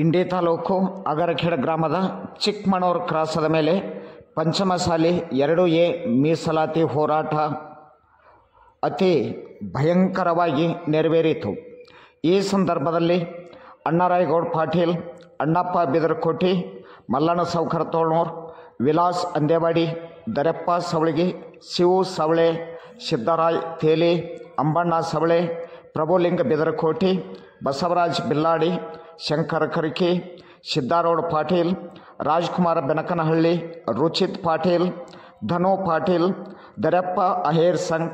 ಇಂಡಿ ತಾಲೂಕು ಅಗರಖೇಡ ಗ್ರಾಮದ ಚಿಕ್ಕಮಣೂರು ಕ್ರಾಸದ ಮೇಲೆ ಪಂಚಮಸಾಲಿ 2A ಮೀಸಲಾತಿ ಹೋರಾಟ ಅತಿ ಭಯಂಕರವಾಗಿ ನೆರವೇರಿತು. ಈ ಸಂದರ್ಭದಲ್ಲಿ ಅಣ್ಣರಾಯಗೌಡ ಪಾಟೀಲ್, ಅಣ್ಣಪ್ಪ ಬಿದರಕೋಟಿ, ಮಲ್ಲಣ್ಣ ಸಾವ್ಕಾರ ತೋಳ್ನೂರ್, ವಿಲಾಸ್ ಅಂದೇವಾಡಿ, ದರೆಪ್ಪ ಸವಳಗಿ, ಶಿವು ಸವಳೆ, ಸಿದ್ದರಾಯ್ ತೇಲಿ, ಅಂಬಣ್ಣ ಸವಳೆ, ಪ್ರಭುಲಿಂಗ ಬಿದರಕೋಟಿ, ಬಸವರಾಜ್ ಬಿಲ್ಲಾಡಿ, ಶಂಕರ ಕರ್ಕಿ, ಸಿದ್ದಾರೂಢ ಪಾಟೀಲ್, ರಾಜ್ಕುಮಾರ ಬೆನಕನಹಳ್ಳಿ, ರುಚಿತ್ ಪಾಟೀಲ್, ಧನು ಪಾಟೀಲ್, ದರೆಪ್ಪ ಅಹೇರ್ ಸಂಘ್,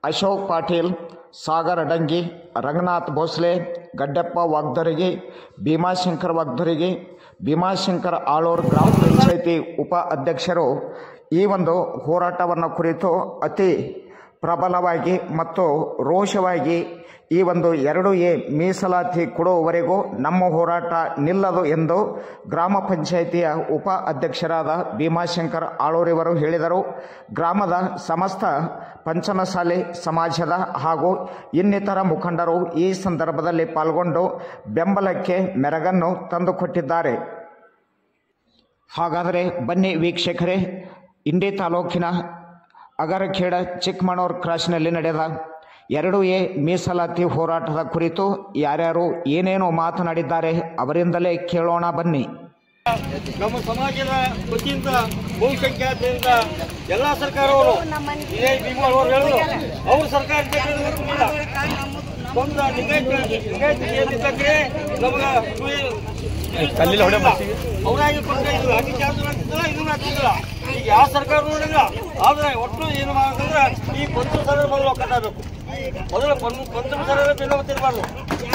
ಅಶೋಕ್ ಪಾಟೀಲ್, ಸಾಗರ್ ಅಡಂಗಿ, ರಂಗನಾಥ್ ಭೋಸ್ಲೆ, ಗಡ್ಡಪ್ಪ ವಾಗ್ದರಿಗೆ, ಭೀಮಾಶಂಕರ್ ವಾಗ್ದರಿಗೆ, ಭೀಮಾಶಂಕರ್ ಆಳೂರು ಗ್ರಾಮ ಪಂಚಾಯಿತಿ ಉಪ ಅಧ್ಯಕ್ಷರು ಈ ಒಂದು ಹೋರಾಟವನ್ನು ಕುರಿತು ಅತಿ ಪ್ರಬಲವಾಗಿ ಮತ್ತು ರೋಷವಾಗಿ ಈ ಒಂದು 2A ಮೀಸಲಾತಿ ಕೊಡುವವರೆಗೂ ನಮ್ಮ ಹೋರಾಟ ನಿಲ್ಲದು ಎಂದು ಗ್ರಾಮ ಪಂಚಾಯಿತಿಯ ಉಪ ಅಧ್ಯಕ್ಷರಾದ ಭೀಮಾಶಂಕರ್ ಆಳೂರಿವರು ಹೇಳಿದರು. ಗ್ರಾಮದ ಸಮಸ್ತ ಪಂಚಮಸಾಲಿ ಸಮಾಜದ ಹಾಗೂ ಇನ್ನಿತರ ಮುಖಂಡರು ಈ ಸಂದರ್ಭದಲ್ಲಿ ಪಾಲ್ಗೊಂಡು ಬೆಂಬಲಕ್ಕೆ ಮೆರಗನ್ನು ತಂದುಕೊಟ್ಟಿದ್ದಾರೆ. ಹಾಗಾದರೆ ಬನ್ನಿ ವೀಕ್ಷಕರೇ, ಇಂಡಿ ತಾಲೂಕಿನ ಅಗರಖೇಡ ಚಿಕ್ಕಮಣೂರು ಕ್ರಾಸ್ನಲ್ಲಿ ನಡೆದ 2A ಮೀಸಲಾತಿ ಹೋರಾಟದ ಕುರಿತು ಯಾರ್ಯಾರು ಏನೇನು ಮಾತನಾಡಿದ್ದಾರೆ ಅವರಿಂದಲೇ ಕೇಳೋಣ ಬನ್ನಿ. ನಮ್ಮ ಸಮಾಜದ ವತಿಯಿಂದ ಬಹುಸಂಖ್ಯಾತರಿಂದ ಎಲ್ಲ ಸರ್ಕಾರವರು ಇದೇ ಭೀಮವರು ಹೇಳಿದ್ರು, ಅವ್ರ ಸರ್ಕಾರ ಒಂದು ಲಿಂಗಾಯತಕ್ಕೆ ಅವರಾಗಿ ಕೊಡ್ತಾ ಅತಿ ಚಾರ್ಜ್ ಆಗ್ತಿದ್ದಿಲ್ಲ, ಇದನ್ನ ಆಗ್ತಿದ್ದಿಲ್ಲ. ಈಗ ಯಾವ ಸರ್ಕಾರ ನೋಡಿಲ್ಲ. ಆದ್ರೆ ಒಟ್ಟು ಏನು ಮಾಡಬೇಕಂದ್ರೆ ಈ ಪಂಚಮಸಾಲಿ ಮೊದಲು ಕಟ್ಟಬೇಕು. ಮೊದಲು ಪಂಚಮಸಾಲಿ ಬೆಲೆ ತಿರ್ಬಾರ್ದು.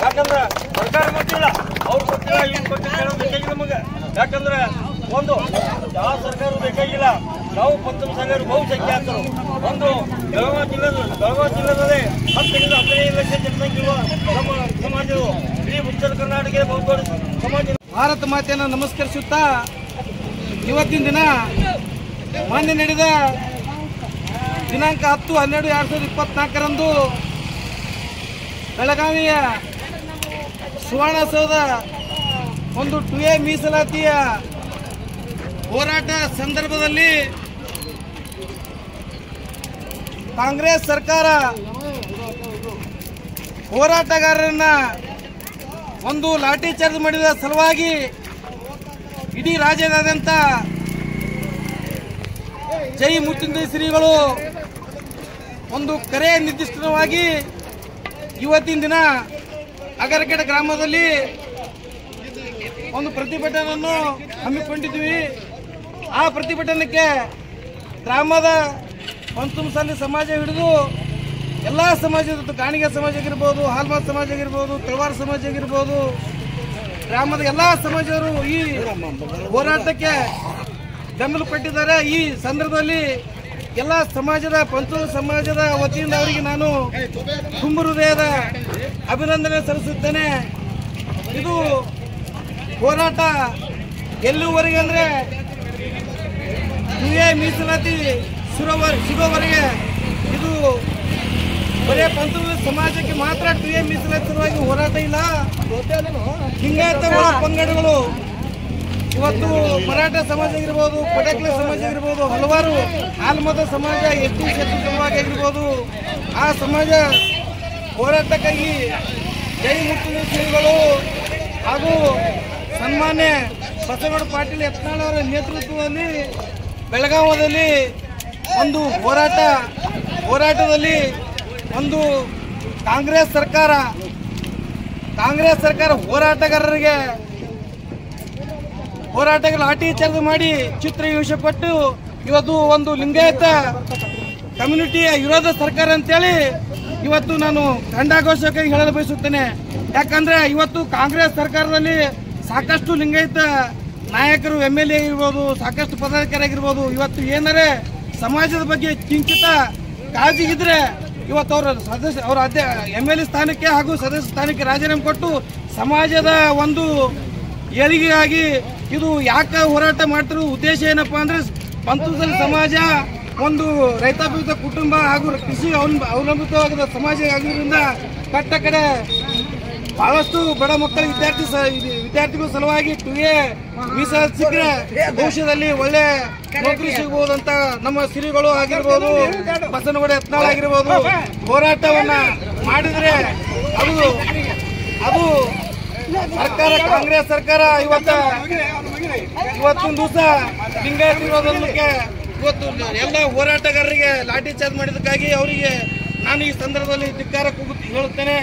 ಯಾಕಂದ್ರೆ ಸರ್ಕಾರ ಗೊತ್ತಿಲ್ಲ, ಅವ್ರು ಗೊತ್ತಿಲ್ಲ, ಏನು ಗೊತ್ತಿಲ್ಲ ಬೇಕಾಗಿಲ್ಲ ನಮಗೆ. ಯಾಕಂದ್ರೆ ಒಂದು ಯಾವ ಸರ್ಕಾರ ಬೇಕಾಗಿಲ್ಲ. ನಾವು ಪಂಚಮಸಾಲಿಯರು ಬಹುಸಂಖ್ಯಾತರು. ಒಂದು ಬೆಳಗಾವಿ ಜಿಲ್ಲೆದಲ್ಲಿ 10ರಿಂದ 15 ಲಕ್ಷ ಜನಸಂಖ್ಯೆ ನಮ್ಮ ಸಮಾಜವು ಇಡೀ ಉತ್ತರ ಕರ್ನಾಟಕ ಬಹುದೊಡ್ಡ ಸಮಾಜ. ಭಾರತ ಮಾತೆಯನ್ನು ನಮಸ್ಕರಿಸುತ್ತಾ ಇವತ್ತಿನ ದಿನ ಮೊನ್ನೆ ನಡೆದ ದಿನಾಂಕ 10/12/2024ರಂದು ಬೆಳಗಾವಿಯ ಸುವರ್ಣಸೌಧ ಒಂದು 2A ಮೀಸಲಾತಿಯ ಹೋರಾಟ ಸಂದರ್ಭದಲ್ಲಿ ಕಾಂಗ್ರೆಸ್ ಸರ್ಕಾರ ಹೋರಾಟಗಾರರನ್ನ ಒಂದು ಲಾಠಿ ಚಾರ್ಜ್ ಮಾಡಿದ ಸಲುವಾಗಿ ಇಡೀ ರಾಜ್ಯದಾದ್ಯಂತ ಜೈ ಮುತ್ತಿಂದ ಶ್ರೀಗಳು ಒಂದು ಕರೆ ನಿರ್ದಿಷ್ಟವಾಗಿ ಇವತ್ತಿನ ದಿನ ಅಗರಖೇಡ ಗ್ರಾಮದಲ್ಲಿ ಒಂದು ಪ್ರತಿಭಟನೆಯನ್ನು ಹಮ್ಮಿಕೊಂಡಿದ್ವಿ. ಆ ಪ್ರತಿಭಟನೆಗೆ ಗ್ರಾಮದ ಪಂಚಮಸಾಲಿ ಸಮಾಜ ಹಿಡಿದು ಎಲ್ಲ ಸಮಾಜದ, ಗಾಣಿಗ ಸಮಾಜ ಆಗಿರ್ಬೋದು, ಹಾಲ್ಮಾತ್ ಸಮಾಜ ಆಗಿರ್ಬೋದು, ತಳವಾರ ಸಮಾಜ ಆಗಿರ್ಬೋದು, ಗ್ರಾಮದ ಎಲ್ಲ ಸಮಾಜರು ಈ ಹೋರಾಟಕ್ಕೆ ಬೆಂಬಲ ಕೊಟ್ಟಿದ್ದಾರೆ. ಈ ಸಂದರ್ಭದಲ್ಲಿ ಎಲ್ಲ ಸಮಾಜದ ಪಂಚಮಸಾಲಿ ಸಮಾಜದ ವತಿಯಿಂದ ಅವರಿಗೆ ನಾನು ತುಂಬ ಹೃದಯದ ಅಭಿನಂದನೆ ಸಲ್ಲಿಸುತ್ತೇನೆ. ಇದು ಹೋರಾಟ ಎಲ್ಲಿವರೆಗೆ ಅಂದರೆ 2A ಮೀಸಲಾತಿ ಸಿಗೋವರೆಗೆ. ಇದು ಬರೇ ಪಂಚಮಸಾಲಿ ಸಮಾಜಕ್ಕೆ ಮಾತ್ರ 2A ಮೀಸಲಾತಿ ಸಲುವಾಗಿ ಹೋರಾಟ ಇಲ್ಲ. ಲಿಂಗಾಯತ ಪಂಗಡಗಳು ಇವತ್ತು ಮರಾಠ ಸಮಾಜ ಆಗಿರ್ಬೋದು, ಪಟೇಲ ಸಮಾಜ ಆಗಿರ್ಬೋದು, ಹಲವಾರು ಹಾಲ್ಮತ ಸಮಾಜ, ಎಸ್ ಟಿ ಸಮಾಜ ಆಗಿರ್ಬೋದು, ಆ ಸಮಾಜ ಹೋರಾಟಕ್ಕಾಗಿ ಜೈ ಮುತ್ತಿನ ಶ್ರೀಗಳು ಹಾಗೂ ಸನ್ಮಾನ್ಯ ಬಸವಗೌಡ ಪಾಟೀಲ್ ಯತ್ನಾಳ್ ಅವರ ನೇತೃತ್ವದಲ್ಲಿ ಬೆಳಗಾವಿಯಲ್ಲಿ ಒಂದು ಹೋರಾಟದಲ್ಲಿ ಒಂದು ಕಾಂಗ್ರೆಸ್ ಸರ್ಕಾರ ಹೋರಾಟಗಾರರಿಗೆ ಲಾಠಿ ಚಾರ್ಜ್ ಮಾಡಿ ಚಿತ್ರ ಹಿಂಸೆ ಕೊಟ್ಟು ಇವತ್ತು ಒಂದು ಲಿಂಗಾಯತ ಕಮ್ಯುನಿಟಿಯ ವಿರೋಧ ಸರ್ಕಾರ ಅಂತೇಳಿ ಇವತ್ತು ನಾನು ಖಂಡಾಘೋಷಕ್ಕಾಗಿ ಹೇಳಲು ಬಯಸುತ್ತೇನೆ. ಯಾಕಂದ್ರೆ ಇವತ್ತು ಕಾಂಗ್ರೆಸ್ ಸರ್ಕಾರದಲ್ಲಿ ಸಾಕಷ್ಟು ಲಿಂಗಾಯತ ನಾಯಕರು, MLA ಆಗಿರ್ಬೋದು, ಸಾಕಷ್ಟು ಪದಾಧಿಕಾರಿಯಾಗಿರ್ಬೋದು, ಇವತ್ತು ಏನಾರೆ ಸಮಾಜದ ಬಗ್ಗೆ ಕಿಂಚಿತ ಕಾಳಜಿ ಇದ್ರೆ ಇವತ್ತು ಅವರ MLA ಸ್ಥಾನಕ್ಕೆ ಹಾಗೂ ಸದಸ್ಯ ಸ್ಥಾನಕ್ಕೆ ರಾಜೀನಾಮೆ ಕೊಟ್ಟು ಸಮಾಜದ ಒಂದು ಏಳಿಗೆಗಾಗಿ ಇದು ಯಾಕೆ ಹೋರಾಟ ಮಾಡ್ತಿರೋ ಉದ್ದೇಶ ಏನಪ್ಪಾ ಅಂದ್ರೆ ಪಂಚಮಸಾಲಿ ಸಮಾಜ ಒಂದು ರೈತಾಪೀಡಿತ ಕುಟುಂಬ ಹಾಗೂ ಕೃಷಿ ಅವಲಂಬಿತವಾದ ಸಮಾಜ ಆಗಿರೋದ್ರಿಂದ ಕಟ್ಟ ಕಡೆ ಬಹಳಷ್ಟು ಬಡ ಮಕ್ಕಳ ವಿದ್ಯಾರ್ಥಿಗಳ ಸಲುವಾಗಿ 2A ಮೀಸಲಾತಿ ಸಿಕ್ಕರೆ ಭವಿಷ್ಯದಲ್ಲಿ ಒಳ್ಳೆ ನೌಕರಿ ಸಿಗಬಹುದಂತ ನಮ್ಮ ಶ್ರೀಗಳು ಆಗಿರ್ಬೋದು, ಬಸನಗೌಡ ಯತ್ನಾಳ್ ಆಗಿರ್ಬೋದು ಹೋರಾಟವನ್ನ ಮಾಡಿದ್ರೆ ಅದು ಸರ್ಕಾರ, ಕಾಂಗ್ರೆಸ್ ಸರ್ಕಾರ ಇವತ್ತೊಂದು ದಿವಸ ಲಿಂಗಾಯತ ವಿರೋಧಕ್ಕೆ ಇವತ್ತು ಎಲ್ಲ ಹೋರಾಟಗಾರರಿಗೆ ಲಾಠಿ ಚಾರ್ಜ್ ಮಾಡಿದ್ದಕ್ಕಾಗಿ ಅವರಿಗೆ ನಾನು ಈ ಸಂದರ್ಭದಲ್ಲಿ ಧಿಕ್ಕಾರ ಹೇಳುತ್ತೇನೆ.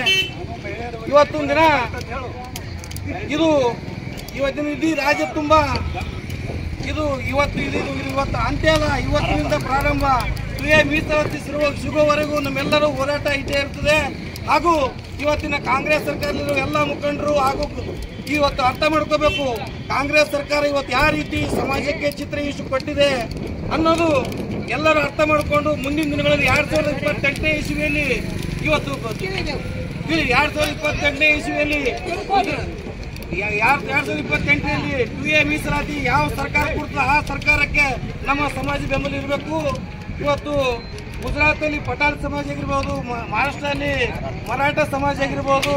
ಇವತ್ತೊಂದು ದಿನ ಇವತ್ತಿನ ಇಡೀ ರಾಜ್ಯ ತುಂಬ ಇವತ್ತು ಅಂತ್ಯ ಅಲ್ಲ, ಇವತ್ತಿನಿಂದ ಪ್ರಾರಂಭ. 2A ಮೀಸಲಾತಿ ಸಿಗುವವರೆಗೂ ನಮ್ಮೆಲ್ಲರೂ ಹೋರಾಟ ಇದ್ದೇ ಇರ್ತದೆ. ಹಾಗೂ ಇವತ್ತಿನ ಕಾಂಗ್ರೆಸ್ ಸರ್ಕಾರದಲ್ಲಿರುವ ಎಲ್ಲ ಮುಖಂಡರು ಹಾಗೂ ಇವತ್ತು ಅರ್ಥ ಮಾಡ್ಕೋಬೇಕು, ಕಾಂಗ್ರೆಸ್ ಸರ್ಕಾರ ಇವತ್ತು ಯಾವ ರೀತಿ ಸಮಾಜಕ್ಕೆ ಚಿತ್ರ ಇಷ್ಟು ಕೊಟ್ಟಿದೆ ಅನ್ನೋದು ಎಲ್ಲರೂ ಅರ್ಥ ಮಾಡಿಕೊಂಡು ಮುಂದಿನ ದಿನಗಳಲ್ಲಿ 2028ನೇ ಇಸ್ವಿಯಲ್ಲಿ 2A ಮೀಸಲಾತಿ ಯಾವ ಸರ್ಕಾರ ಕೊಡ್ತದೆ ಆ ಸರ್ಕಾರಕ್ಕೆ ನಮ್ಮ ಸಮಾಜ ಬೆಂಬಲ ಇರಬೇಕು. ಇವತ್ತು ಗುಜರಾತಲ್ಲಿ ಪಟಾಲ್ ಸಮಾಜ ಆಗಿರ್ಬೋದು, ಮಹಾರಾಷ್ಟ್ರದಲ್ಲಿ ಮರಾಠ ಸಮಾಜ ಆಗಿರ್ಬೋದು,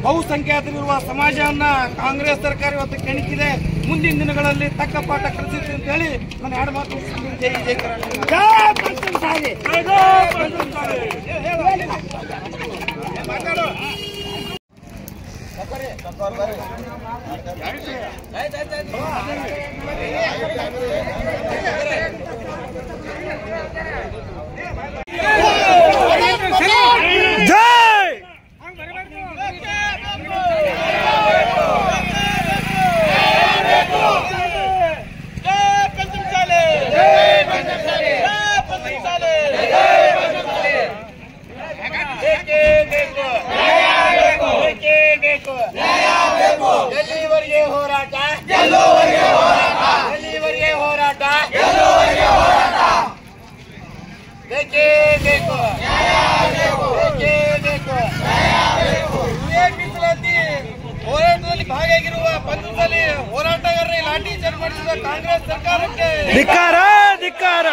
ಬಹುಸಂಖ್ಯಾತರಿರುವ ಸಮಾಜವನ್ನ ಕಾಂಗ್ರೆಸ್ ಸರ್ಕಾರ ಇವತ್ತು ಕೆಣಕಿದೆ. ಮುಂದಿನ ದಿನಗಳಲ್ಲಿ ತಕ್ಕ ಪಾಠ ಕಲಿಸುತ್ತೆ ಅಂತ ಹೇಳಿ ನಾನು 2 ಮಾತು ಜೈ ಜೈ ಎಲ್ಲಿವರೆಗೆ ಹೋರಾಟ, ಎಲ್ಲಿವರೆಗೆ ಹೋರಾಟ, ಬೇಕೇ ಬೇಕು, ಬೇಕೇ ಬೇಕು. ಮೀಸಲಾತಿ ಹೋರಾಟದಲ್ಲಿ ಭಾಗಿಯಾಗಿರುವ ಪಂಚದಲ್ಲಿ ಹೋರಾಟಗಾರರಿಗೆ ಲಾಠಿ ಚಾರ್ಜ್ ಮಾಡಿಸಿದ ಕಾಂಗ್ರೆಸ್ ಸರ್ಕಾರಕ್ಕೆ ಧಿಕ್ಕಾರ, ಧಿಕ್ಕಾರ.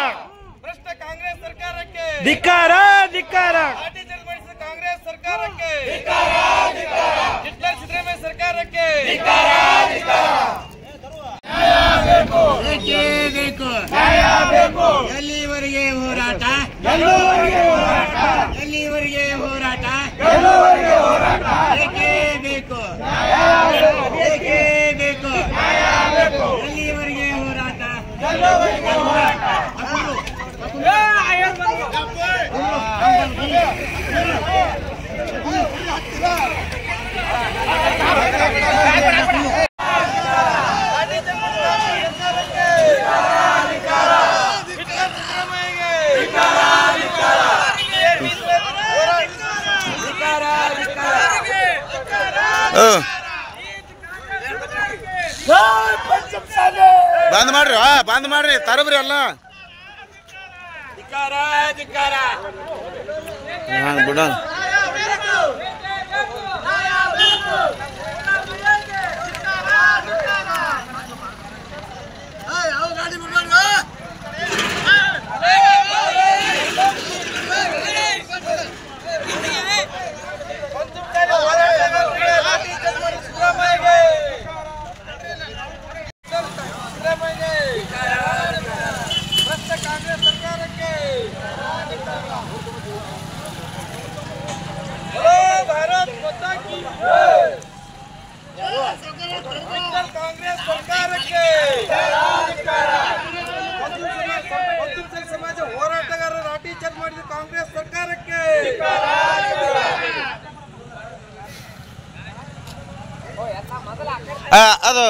ಭ್ರಷ್ಟ ಕಾಂಗ್ರೆಸ್ ಸರ್ಕಾರಕ್ಕೆ ಧಿಕ್ಕಾರ, ಧಿಕ್ಕಾರ. ಲಾಠಿ ಚಾರ್ಜ್ ಮಾಡಿಸಿದ ಕಾಂಗ್ರೆಸ್ ಸರ್ಕಾರಕ್ಕೆ ಹಿಟ್ಲರ್ ಸಿದ್ದರಾಮಯ್ಯ ಸರ್ಕಾರಕ್ಕೆ ಬೇಕೇ ಬೇಕು, ಎಲ್ಲಿವರೆಗೆ ಹೋರಾಟ, ಎಲ್ಲಿವರೆಗೆ ಹೋರಾಟ, ಬೇಕೇ ಬೇಕು, ಬೇಕೇ ಬೇಕು, ಎಲ್ಲಿವರೆಗೆ ಹೋರಾಟ. ಬಂದ್ ಮಾಡ್ರಿ ತರಬ್ರಿ ಎಲ್ಲ ಬಿಡ. ಕಾಂಗ್ರೆಸ್ ಸರ್ಕಾರಕ್ಕೆ ಸಮಾಜ ಹೋರಾಟಗಾರರ ಲಾಠಿ ಚಾರ್ಜ್ ಮಾಡಿದ ಕಾಂಗ್ರೆಸ್ ಸರ್ಕಾರಕ್ಕೆ ಅದು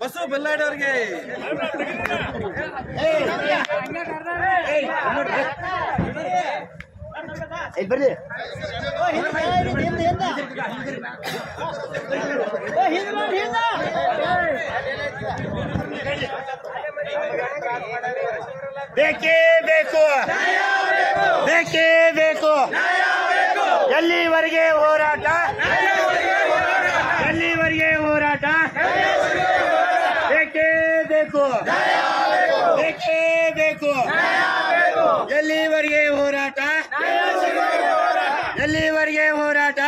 ಬಸ್ಸು ಬೆಲ್ಲಾಡಿ ಅವ್ರಿಗೆ ಬರ್ರಿ ಬೇಕೇ ಬೇಕು, ಬೇಕೇ ಬೇಕು. ಎಲ್ಲಿವರೆಗೆ ಹೋರಾಟ, ಎಲ್ಲಿವರೆಗೆ ಹೋರಾಟ, ಬೇಕೇ ಬೇಕು, ಬೇಕೇ ಬೇಕು. ಎಲ್ಲಿವರೆಗೆ ಹೋರಾಟ, ಎಲ್ಲಿವರೆಗೆ ಹೋರಾಟ,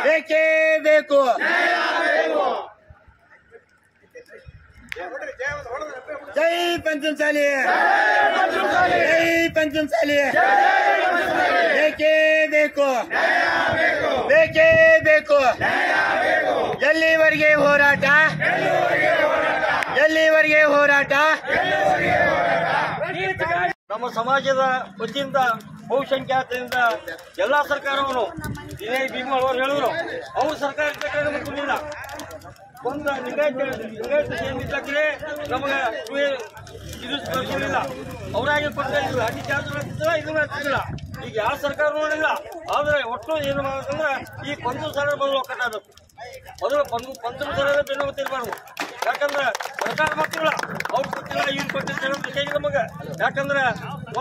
ಬೇಕೇ ಬೇಕು. ಜೈ ಪಂಚಮಸಾಲಿ, ಜೈ ಪಂಚಮಸಾಲಿ. ಬೇಕೇ ಬೇಕು, ಬೇಕೇ ಬೇಕು. ಎಲ್ಲಿವರೆಗೆ ಹೋರಾಟ, ಎಲ್ಲಿವರೆಗೆ ಹೋರಾಟ. ನಮ್ಮ ಸಮಾಜದ ವತಿಯಿಂದ ಬಹುಸಂಖ್ಯಾತರಿಂದ ಎಲ್ಲಾ ಸರ್ಕಾರವನ್ನು ಇದೇ ಭೀಮಾ ಅವರು ಹೇಳಿದ್ರು. ಅವ್ರು ಸರ್ಕಾರ ನಮಗೆ ಕೊಡಲಿಲ್ಲ. ಒಂದು ಲಿಂಗಾಯತ ಏನಿದ್ದಾಗಲೇ ನಮಗೆ ಇದು ಕೊಡಲಿಲ್ಲ. ಅವರಾಗಿ ಕೊಡ್ತಾ ಇದ್ರು, ಅತಿ ಚಾರ್ಜ್ ಮಾಡ್ತಿದ್ದಿಲ್ಲ, ಇದು ಮಾಡ್ತಿದ್ದಿಲ್ಲ. ಈಗ ಯಾವ ಸರ್ಕಾರ ನೋಡಿಲ್ಲ. ಆದ್ರೆ ಒಟ್ಟು ಏನು ಮಾಡಬೇಕಂದ್ರೆ ಈ ಪಂಚಮಸಾಲಿ ಬದಲು ಕಟ್ಟಬೇಕು. ಮೊದಲು ಪಂಚಮಸಾಲಿ ಬೆನ್ನು ತಿರ್ಬಾರ್ದು. ಯಾಕಂದ್ರೆ ಸರ್ಕಾರ ಮಕ್ಕಳಿಲ್ಲ, ಅವ್ರು ಕೊಟ್ಟಿಲ್ಲ, ಇವ್ರು ಕೊಟ್ಟಿಲ್ಲ ಬೇಕಾಗಿಲ್ಲ ನಮಗೆ. ಯಾಕಂದ್ರೆ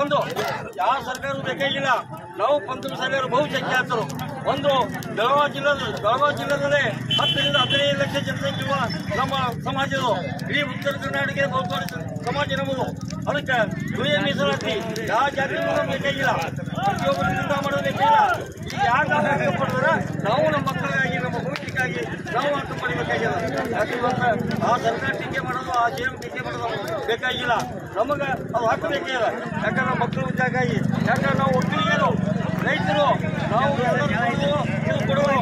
ಒಂದು ಯಾವ ಸರ್ಕಾರ ಬೇಕಾಗಿಲ್ಲ. ನಾವು ಪಂಚಮಸಾಲಿಯವರು ಬಹುಸಂಖ್ಯಾತರು. ಒಂದು ಬೆಳಗಾವಿ ಜಿಲ್ಲೆಯಲ್ಲಿ 10 ರಿಂದ 15 ಲಕ್ಷ ಜನಸಂಖ್ಯೆ ಇರುವ ನಮ್ಮ ಸಮಾಜವು ಇಡೀ ಉತ್ತರ ಕರ್ನಾಟಕ ಬಹುದೊಡ್ಡ ಸಮಾಜ ನಮ್ಮದು. ಅದಕ್ಕೆ ಯುವ ಮೀಸಲಾತಿ ಯಾವ ಜಾತಿ ಬೇಕಾಗಿಲ್ಲ, ಪ್ರತಿಯೊಬ್ಬರು ನಿರ್ಧಾರ ಮಾಡೋದು ಬೇಕಾಗಿಲ್ಲ. ಈಗ ಯಾರು ಹಾಕப்படுದ್ರೆ ನಾವು ನಮ್ಮ ಮಕ್ಕಳಿಗಾಗಿ, ನಮ್ಮ ಭವಿಷ್ಯಕ್ಕಾಗಿ ನಾವು ಹಾಕ ಪಡಿಬೇಕಾಗಿಲ್ಲ. ಯಾಕಂದ್ರೆ ಆ ಸರ್ಕಾರ ಟೀಕೆ ಮಾಡೋದು, ಆ ಜೇನು ಟೀಕೆ ಮಾಡೋದು ಬೇಕಾಗಿಲ್ಲ. ನಮಗೆ ಅದು ಹಾಕಬೇಕಿಲ್ಲ. ಯಾಕಂದ್ರೆ ಮಕ್ಕಳು ಉದ್ಯೋಗಾಗಿ, ಯಾಕಂದ್ರೆ ನಾವು ಒಟ್ಟಿಗೆ ರೈತರು ನಾವು ಇದು ಕೊಡುವ ಅನ್ನ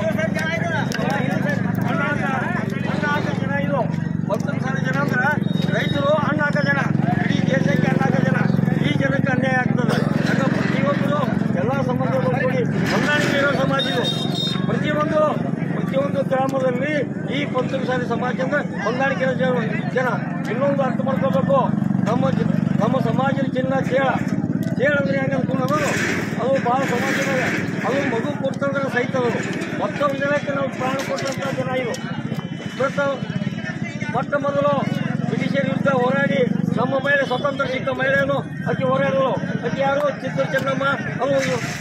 ಹಾಕೋ ಜನ. ಇದು 10,000 ಜನ ಅಂದ್ರೆ ರೈತರು ಅನ್ನ ಹಾಕೋ ಜನ, ಇಡೀ ದೇಶಕ್ಕೆ ಅನ್ನ ಹಾಕೋ ಜನ. ಈ ಜನಕ್ಕೆ ಅನ್ಯಾಯ ಆಗ್ತದೆ. ಯಾಕಂದ್ರೆ ಪ್ರತಿಯೊಂದು ಎಲ್ಲ ಸಮಾಜಗಳು ಕೂಡಿ ಹೊಂದಾಣಿಕೆ ಇರೋ ಸಮಾಜ ಇದು. ಪ್ರತಿಯೊಂದು ಗ್ರಾಮದಲ್ಲಿ ಈ ಪಂಚಮಸಾಲಿ ಸಮಾಜ ಅಂದ್ರೆ ಹೊಂದಾಣಿಕೆ ಜನ. ಇನ್ನೊಂದು ಅರ್ಥ ಮಾಡ್ಕೋಬೇಕು, ನಮ್ಮ ಸಮಾಜದ ಚಿನ್ನ ಚೇಳ ಅಂದ್ರೆ ಹೆಂಗೆ ಅನ್ಕೊಂಡು ಅದು ಭಾಳ ಸಮಾಜ. ಅದು ಮಗು ಕೊಡ್ತಂದ್ರೆ ಸಹಿತವರು ಮತ್ತೊಂದು ಜನಕ್ಕೆ ನಾವು ಪ್ರಾಣ ಕೊಟ್ಟಂತ ಜನ ಇದು. ಮೊಟ್ಟ ಮೊದಲು ಬ್ರಿಟಿಷರ ವಿರುದ್ಧ ಹೋರಾಡಿ ನಮ್ಮ ಮೇಲೆ ಸ್ವತಂತ್ರ ಸಿಕ್ಕ ಮಹಿಳೆಯನ್ನು ಅಕ್ಕಿ ಹೋರಾಡಲು ಅಕ್ಕಿ ಯಾರು ಚಿತ್ತೂರು ಚೆನ್ನಮ್ಮ. ಅದು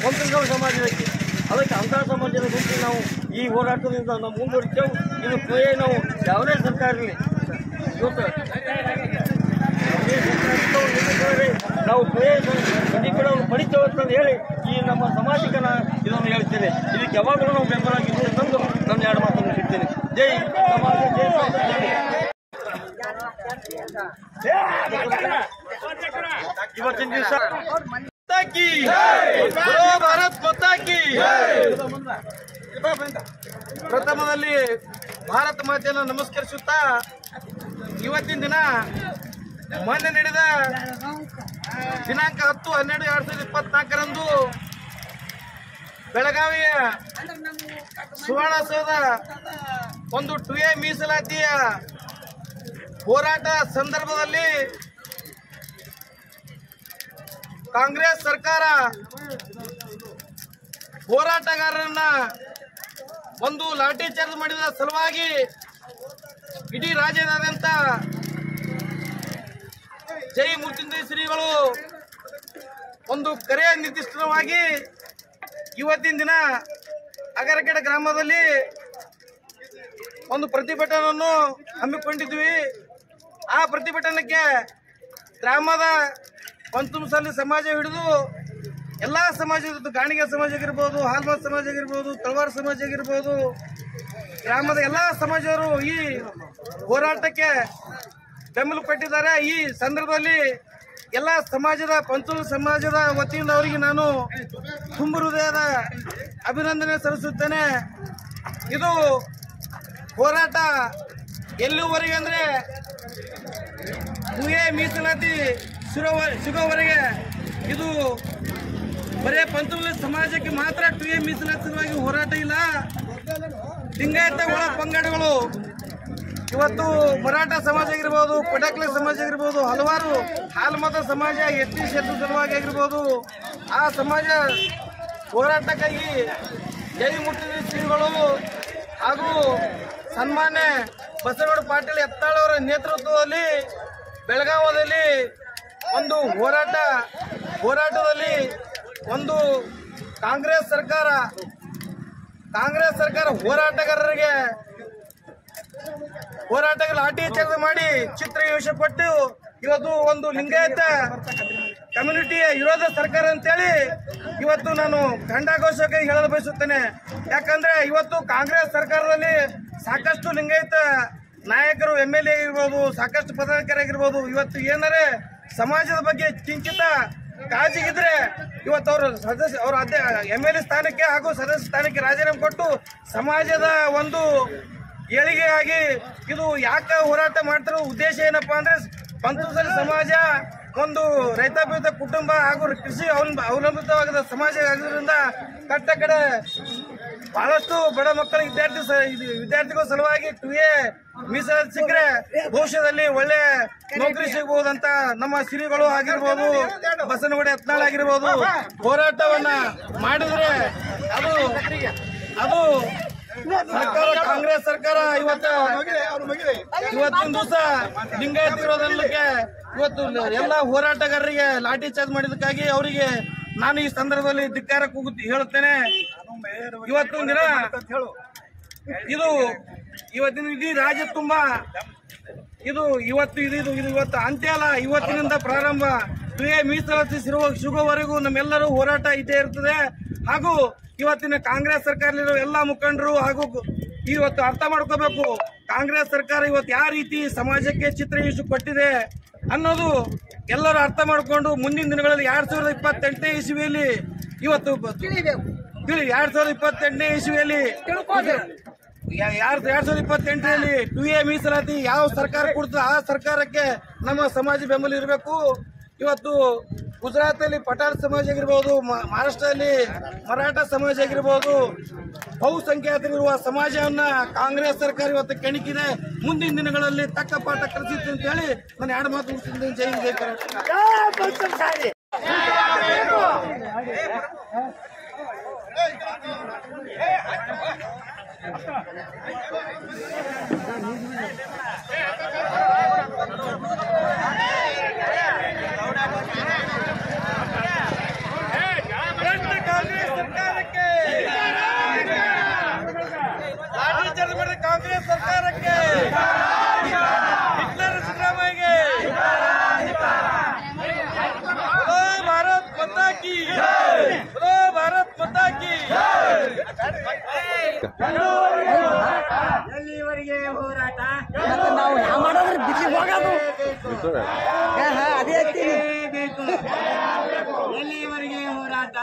ಒಂದೊಂದು ಸಮಾಜಕ್ಕೆ. ಅದಕ್ಕೆ ಅಂತಹ ಸಮಾಜದ ಗುಂಪು ನಾವು ಈ ಹೋರಾಟದಿಂದ ನಾವು ಮುಂದುವರಿತೇವೆ. ಇದು ಕ್ರಿಯೆ ನಾವು ಯಾವುದೇ ಸರ್ಕಾರ ಇರಲಿ, ಇವತ್ತು ನಾವು ಪಡಿತೇವೆ ಅಂತ ಹೇಳಿ ಈ ನಮ್ಮ ಸಮಾಜಕ್ಕೆ ಇದನ್ನು ಹೇಳ್ತೇನೆ. ಇದಕ್ಕೆ ಯಾವಾಗಲೂ ನಾವು ಬೆಂಬಲ ಆಗಿರ್ತೇವೆ ತಂದು ನನ್ನ 2 ಮಾತನ್ನು ಹೇಳ್ತೇನೆ. ಜೈ ಸಮಾಜ, ಜೈ ಸಮಾಜ. ಇವತ್ತಿನ ದಿವಸ ಭಾರತ್ ಮಾತಾ ಕಿ. ಪ್ರಥಮದಲ್ಲಿ ಭಾರತ ಮಾತೆಯನ್ನು ನಮಸ್ಕರಿಸುತ್ತಾ, ಇವತ್ತಿನ ದಿನ ಮೊನ್ನೆ ನಡೆದ ದಿನಾಂಕ 10/12/2024 ಬೆಳಗಾವಿಯ ಸುವರ್ಣಸೌಧ ಒಂದು 2A ಮೀಸಲಾತಿಯ ಹೋರಾಟ ಸಂದರ್ಭದಲ್ಲಿ ಕಾಂಗ್ರೆಸ್ ಸರ್ಕಾರ ಹೋರಾಟಗಾರರನ್ನ ಒಂದು ಲಾಠಿ ಚಾರ್ಜ್ ಮಾಡಿದ ಸಲುವಾಗಿ ಇಡೀ ರಾಜ್ಯದಾದ್ಯಂತ ಜೈ ಮೂರ್ತಿಂದ ಶ್ರೀಗಳು ಒಂದು ಕರೆ ನಿರ್ದಿಷ್ಟವಾಗಿ ಇವತ್ತಿನ ದಿನ ಅಗರಕೆರೆ ಗ್ರಾಮದಲ್ಲಿ ಒಂದು ಪ್ರತಿಭಟನೆಯನ್ನು ಹಮ್ಮಿಕೊಂಡಿದ್ವಿ. ಆ ಪ್ರತಿಭಟನೆಗೆ ಗ್ರಾಮದ ಪಂಚಮಸಾಲಿ ಸಮಾಜ ಹಿಡಿದು ಎಲ್ಲ ಸಮಾಜದ, ಗಾಣಿಗೆ ಸಮಾಜ ಆಗಿರ್ಬೋದು, ಹಾಲ್ಮಾರ್ ಸಮಾಜ ಆಗಿರ್ಬೋದು, ತಳವಾರ ಸಮಾಜ ಆಗಿರ್ಬೋದು, ಗ್ರಾಮದ ಎಲ್ಲ ಸಮಾಜವರು ಈ ಹೋರಾಟಕ್ಕೆ ಬೆಂಬಲ ಕೊಟ್ಟಿದ್ದಾರೆ. ಈ ಸಂದರ್ಭದಲ್ಲಿ ಎಲ್ಲ ಸಮಾಜದ, ಪಂಚಮಸಾಲಿ ಸಮಾಜದ ವತಿಯಿಂದ ಅವರಿಗೆ ನಾನು ತುಂಬ ಹೃದಯದ ಅಭಿನಂದನೆ ಸಲ್ಲಿಸುತ್ತೇನೆ. ಇದು ಹೋರಾಟ ಎಲ್ಲಿವರೆಗೆ ಅಂದ್ರೆ 2A ಮೀಸಲಾತಿ ಸಿಗೋವರೆಗೆ. ಇದು ಬರೇ ಪಂಚಮಸಾಲಿ ಸಮಾಜಕ್ಕೆ ಮಾತ್ರ 2A ಮೀಸಲಾತಿ ಸಲುವಾಗಿ ಹೋರಾಟ ಇಲ್ಲ. ಲಿಂಗಾಯತ ಒಳ ಪಂಗಡಗಳು ಇವತ್ತು ಮರಾಠ ಸಮಾಜ ಆಗಿರ್ಬೋದು, ಪಡಕ್ಲೆ ಸಮಾಜ ಆಗಿರ್ಬೋದು, ಹಲವಾರು ಹಾಲ್ಮತ ಸಮಾಜ, ಎಸ್ ಟಿ ಕ್ಷೇತ್ರ ಸಲುವಾಗಿ ಆಗಿರ್ಬೋದು, ಆ ಸಮಾಜ ಹೋರಾಟಕ್ಕಾಗಿ ಜೈ ಮುಟ್ಟಿದ ಶ್ರೀಗಳು ಹಾಗೂ ಸನ್ಮಾನ್ಯ ಬಸವಗೌಡ ಪಾಟೀಲ್ ಯತ್ನಾಳ್ ಅವರ ನೇತೃತ್ವದಲ್ಲಿ ಬೆಳಗಾವದಲ್ಲಿ ಒಂದು ಹೋರಾಟದಲ್ಲಿ ಒಂದು ಕಾಂಗ್ರೆಸ್ ಸರ್ಕಾರ ಹೋರಾಟಗಾರರಿಗೆ ಲಾಠಿ ಚಾರ್ಜ್ ಮಾಡಿ ಚಿತ್ರ ಹಿಂಸೆಪಟ್ಟು ಇವತ್ತು ಒಂದು ಲಿಂಗಾಯತ ಕಮ್ಯುನಿಟಿಯ ವಿರೋಧ ಸರ್ಕಾರ ಅಂತೇಳಿ ಇವತ್ತು ನಾನು ಖಂಡಘೋಷವಾಗಿ ಹೇಳಲು ಬಯಸುತ್ತೇನೆ. ಯಾಕಂದ್ರೆ ಇವತ್ತು ಕಾಂಗ್ರೆಸ್ ಸರ್ಕಾರದಲ್ಲಿ ಸಾಕಷ್ಟು ಲಿಂಗಾಯತ ನಾಯಕರು, MLA ಆಗಿರ್ಬೋದು, ಸಾಕಷ್ಟು ಪದಾಧಿಕಾರಿಯಾಗಿರ್ಬೋದು, ಇವತ್ತು ಏನಾರೆ ಸಮಾಜದ ಬಗ್ಗೆ ಕಿಂಚಿತ ಕಾಳಜಿಗಿದ್ರೆ ಇವತ್ತು ಅವರ MLA ಸ್ಥಾನಕ್ಕೆ ಹಾಗೂ ಸದಸ್ಯ ಸ್ಥಾನಕ್ಕೆ ರಾಜೀನಾಮೆ ಕೊಟ್ಟು ಸಮಾಜದ ಒಂದು ಏಳಿಗೆಯಾಗಿ ಇದು ಯಾಕೆ ಹೋರಾಟ ಮಾಡ್ತಾರೋ ಉದ್ದೇಶ ಏನಪ್ಪಾ ಅಂದ್ರೆ ಪಂಚಮಸಾಲಿ ಸಮಾಜ ಒಂದು ರೈತಾಪೀಡಿತ ಕುಟುಂಬ ಹಾಗೂ ಕೃಷಿ ಅವಲಂಬಿತವಾದ ಸಮಾಜ ಆಗಿರೋದ್ರಿಂದ ಕಟ್ಟ ಕಡೆ ಬಹಳಷ್ಟು ಬಡ ಮಕ್ಕಳ ವಿದ್ಯಾರ್ಥಿಗಳ ಸಲುವಾಗಿ 2A ಮೀಸಲಾತಿ ಸಿಕ್ಕರೆ ಭವಿಷ್ಯದಲ್ಲಿ ಒಳ್ಳೆ ನೌಕರಿ ಸಿಗಬಹುದಂತ ನಮ್ಮ ಶ್ರೀಗಳು ಆಗಿರ್ಬೋದು, ಬಸವನಗೌಡ ಯತ್ನಾಳ್ ಆಗಿರ್ಬೋದು ಹೋರಾಟವನ್ನ ಮಾಡಿದ್ರೆ ಅದು ಸರ್ಕಾರ, ಕಾಂಗ್ರೆಸ್ ಸರ್ಕಾರ ಇವತ್ತಿನ ದಿವಸ ಲಿಂಗಾಯತ ವಿರೋಧಕ್ಕೆ ಇವತ್ತು ಎಲ್ಲ ಹೋರಾಟಗಾರರಿಗೆ ಲಾಠಿ ಚಾರ್ಜ್ ಮಾಡಿದಕ್ಕಾಗಿ ಅವರಿಗೆ ನಾನು ಈ ಸಂದರ್ಭದಲ್ಲಿ ಧಿಕ್ಕಾರ ಹೇಳುತ್ತೇನೆ. ಇವತ್ತಿನ ದಿನ ಇವತ್ತಿನ ಇಡೀ ರಾಜ್ಯ ತುಂಬಾ ಇವತ್ತು ಅಂತ್ಯ ಅಲ್ಲ, ಇವತ್ತಿನಿಂದ ಪ್ರಾರಂಭ. 2A ಮೀಸಲಾತಿ ಸಿಗುವವರೆಗೂ ನಮ್ಮೆಲ್ಲರೂ ಹೋರಾಟ ಇದ್ದೇ ಇರ್ತದೆ. ಹಾಗೂ ಇವತ್ತಿನ ಕಾಂಗ್ರೆಸ್ ಸರ್ಕಾರದಲ್ಲಿರೋ ಎಲ್ಲ ಮುಖಂಡರು ಹಾಗೂ ಇವತ್ತು ಅರ್ಥ ಮಾಡ್ಕೋಬೇಕು, ಕಾಂಗ್ರೆಸ್ ಸರ್ಕಾರ ಇವತ್ತು ಯಾವ ರೀತಿ ಸಮಾಜಕ್ಕೆ ಚಿತ್ರ ಕೊಟ್ಟಿದೆ ಅನ್ನೋದು ಎಲ್ಲರೂ ಅರ್ಥ ಮಾಡಿಕೊಂಡು ಮುಂದಿನ ದಿನಗಳಲ್ಲಿ 2028ನೇ ಇಸವಿಯಲ್ಲಿ 2028ರಲ್ಲಿ 2A ಮೀಸಲಾತಿ ಯಾವ ಸರ್ಕಾರ ಕೊಡ್ತದೆ ಆ ಸರ್ಕಾರಕ್ಕೆ ನಮ್ಮ ಸಮಾಜ ಬೆಂಬಲ ಇರಬೇಕು. ಇವತ್ತು ಗುಜರಾತಲ್ಲಿ ಪಠಾಣ್ ಸಮಾಜ ಆಗಿರ್ಬೋದು, ಮಹಾರಾಷ್ಟ್ರದಲ್ಲಿ ಮರಾಠ ಸಮಾಜ ಆಗಿರ್ಬೋದು, ಬಹುಸಂಖ್ಯಾತರಿರುವ ಸಮಾಜವನ್ನ ಕಾಂಗ್ರೆಸ್ ಸರ್ಕಾರ ಇವತ್ತು ಕೆಣಕಿದೆ. ಮುಂದಿನ ದಿನಗಳಲ್ಲಿ ತಕ್ಕ ಪಾಠ ಕಲಿಸಿತ್ತು ಅಂತ ಹೇಳಿ ನಾನು 2 ಮಾತು ಮುಗಿಸಿದ್ದೀನಿ. ಜೈ ಹಿಂದ್, ಜೈ ಕರ್ನಾಟಕ. ಕಾಂಗ್ರೆಸ್ ಸರ್ಕಾರಕ್ಕೆ, ಹಿಟ್ಲರ್ ಸಿದ್ದರಾಮಯ್ಯಗೆ ಭಾರತ್ ಮಾತಾ ಕಿ, ಭಾರತ್ ಮಾತಾ ಕಿ. ಎಲ್ಲಿವರೆಗೆ ಹೋರಾಟ? ನಾವು ಯಾವ ಮಾಡೋದ್ರೆ ಬಿಸಿ ಹೋಗೋದು ಅದೇ ಬೇಕು. ಎಲ್ಲಿವರೆಗೆ ಹೋರಾಟ?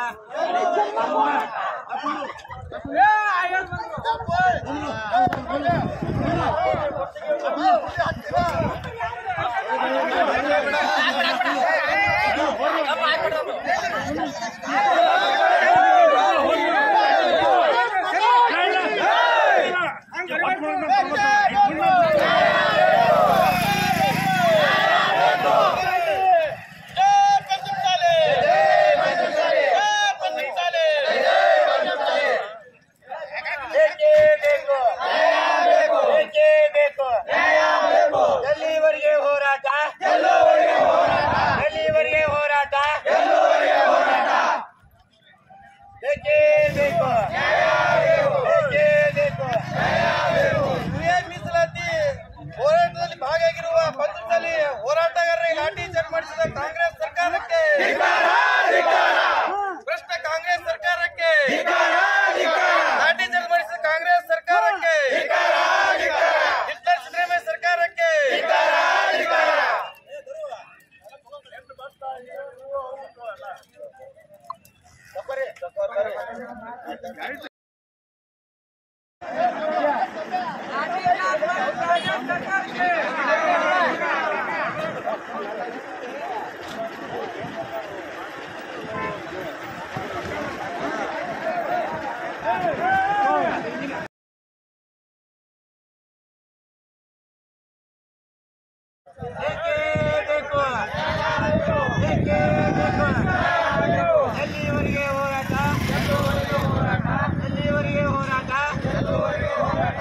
ಬೇಕೇ ಬೇಕು, ಬೇಕೇ ಬೇಕು. ಎಲ್ಲಿವರೆಗೆ ಹೋರಾಟ, ಎಲ್ಲಿವರೆಗೆ ಹೋರಾಟ. ಎಲ್ಲಿವರೆಗೆ ಹೋರಾಟ, ಎಲ್ಲಿವರೆಗೆ ಹೋರಾಟ.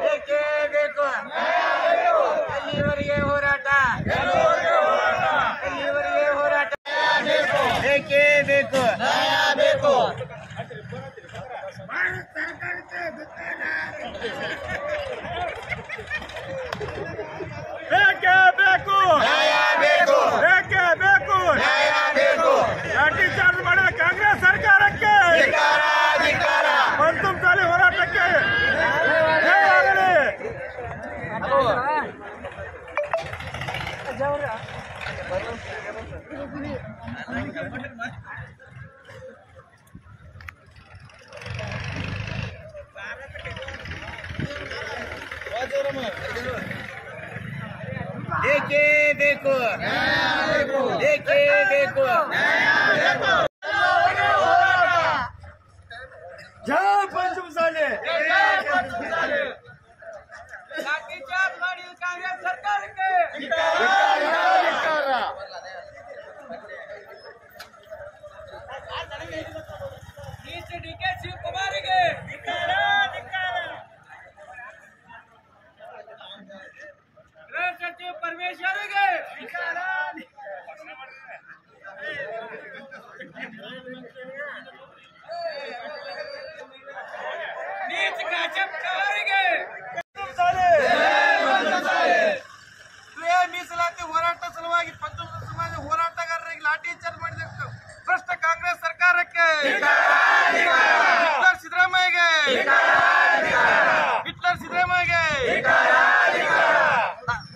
ಬೇಕೇ ಬೇಕು, ಎಲ್ಲಿವರೆಗೆ ಹೋರಾಟ, ಎಲ್ಲಿವರೆಗೆ ಹೋರಾಟ. ಬೇಕೇ ಬೇಕು, ಬೇಕು. ಬೇಕೇ ಬೇಕು, ಬೇಕು, ಬೇಕೇ ಬೇಕು. ಬೇಕು. ಲಾಠಿ ಚಾರ್ಜ್ ಮಾಡಿದ ಕಾಂಗ್ರೆಸ್ ಸರ್ಕಾರಕ್ಕೆ, ಪಂಚಮಸಾಲಿ ಹೋರಾಟಕ್ಕೆ ಜೈ ಆಗಲಿ. ಬೇಕೇ ಬೇಕು, ಬೇಕೇ ಬೇಕು. ಜೈ ಪಂಚಮಸಾಲಿ. ಲಾಠಿ ಚಾರ್ಜ್ ಮಾಡಿದ ಕಾಂಗ್ರೆಸ್ ಸರ್ಕಾರಕ್ಕೆ, ಡಿಕೆ ಶಿವಕುಮಾರಿಗೆ, ಗೃಹ ಸಚಿವ ಪರಮೇಶ್ವರಿಗೆ, ನೀಚ ಕಾಚಪ್ಕರಿಗೆ. ಮೀಸಲಾತಿ ಹೋರಾಟ ಸಲುವಾಗಿ ಪಂಚಮ ಸಮಾಜ ಹೋರಾಟಗಾರರಿಗೆ ಲಾಠಿ ಚಾರ್ಜ್ ಮಾಡಿದ ಭ್ರಷ್ಟ ಕಾಂಗ್ರೆಸ್ ಸರ್ಕಾರಕ್ಕೆ, ಹಿಟ್ಲರ್ ಸಿದ್ದರಾಮಯ್ಯಗೆ, ಹಿಟ್ಲರ್ ಸಿದ್ದರಾಮಯ್ಯಗೆ,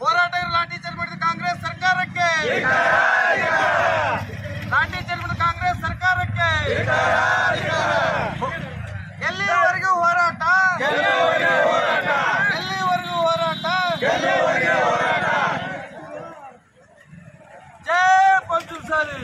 ಹೋರಾಟಗಾರರು ಲಾಠಿ ಚಾರ್ಜ್ ಮಾಡಿದ ಕಾಂಗ್ರೆಸ್ ಸರ್ಕಾರಕ್ಕೆ, ಲಾಠಿ ಚಾರ್ಜ್ ಮಾಡಿದ ಕಾಂಗ್ರೆಸ್ ಸರ್ಕಾರಕ್ಕೆ. ಎಲ್ಲಿವರೆಗೂ ಹೋರಾಟ, ಎಲ್ಲಿವರೆಗೂ ಹೋರಾಟ. ಜೈ ಪಂಚಮಸಾಲಿ.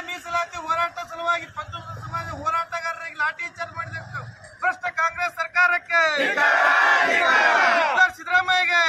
ಮೀಸಲಾತಿ ಹೋರಾಟ ಸಲುವಾಗಿ ಪಂಚಮ ಸಮಾಜ ಹೋರಾಟಗಾರರಿಗೆ ಲಾಠಿ ಚಾರ್ಜ್ ಮಾಡಿದ ಭ್ರಷ್ಟ ಕಾಂಗ್ರೆಸ್ ಸರ್ಕಾರಕ್ಕೆ, ಹಿಟ್ಲರ್ ಸಿದ್ದರಾಮಯ್ಯಗೆ,